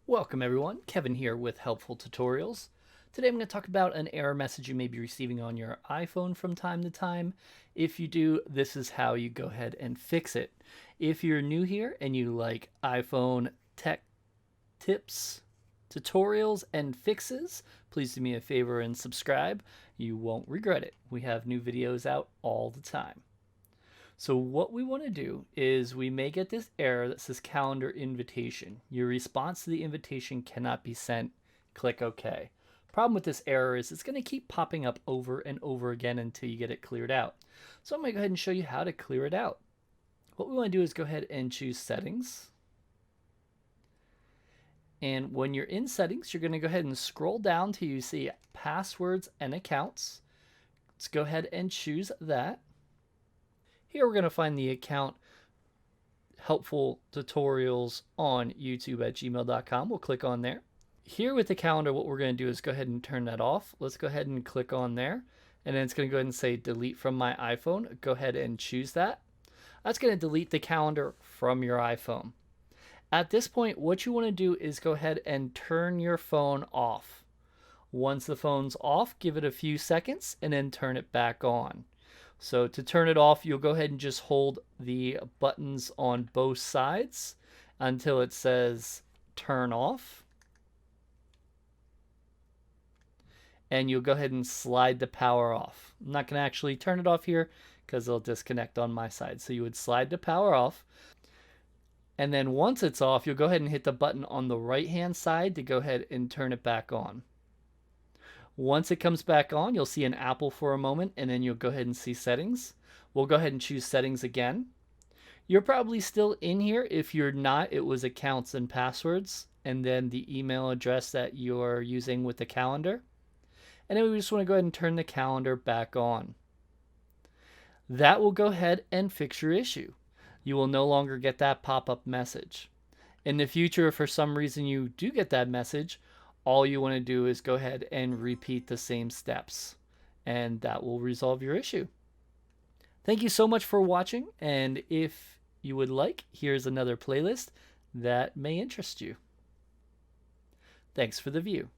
Welcome everyone, Kevin here with Helpful Tutorials. Today I'm going to talk about an error message you may be receiving on your iPhone from time to time. If you do, this is how you go ahead and fix it. If you're new here and you like iPhone tech tips, tutorials, and fixes, please do me a favor and subscribe. You won't regret it. We have new videos out all the time. So what we want to do is we may get this error that says calendar invitation. Your response to the invitation cannot be sent. Click OK. Problem with this error is it's going to keep popping up over and over again until you get it cleared out. So I'm going to go ahead and show you how to clear it out. What we want to do is go ahead and choose settings. And when you're in settings, you're going to go ahead and scroll down till you see passwords and accounts. Let's go ahead and choose that. Here we're going to find the account Helpful Tutorials on YouTube at gmail.com. We'll click on there. Here with the calendar, what we're going to do is go ahead and turn that off. Let's go ahead and click on there. And then it's going to go ahead and say delete from my iPhone. Go ahead and choose that. That's going to delete the calendar from your iPhone. At this point, what you want to do is go ahead and turn your phone off. Once the phone's off, give it a few seconds and then turn it back on. So to turn it off, you'll go ahead and just hold the buttons on both sides until it says turn off. And you'll go ahead and slide the power off. I'm not going to actually turn it off here because it'll disconnect on my side. So you would slide the power off. And then once it's off, you'll go ahead and hit the button on the right-hand side to go ahead and turn it back on. Once it comes back on, you'll see an apple for a moment, and then you'll go ahead and see settings. We'll go ahead and choose settings again. You're probably still in here. If you're not, it was accounts and passwords, and then the email address that you're using with the calendar. And then we just want to go ahead and turn the calendar back on. That will go ahead and fix your issue. You will no longer get that pop-up message. In the future, if for some reason you do get that message, all you want to do is go ahead and repeat the same steps, and that will resolve your issue. Thank you so much for watching, and if you would like, here's another playlist that may interest you. Thanks for the view.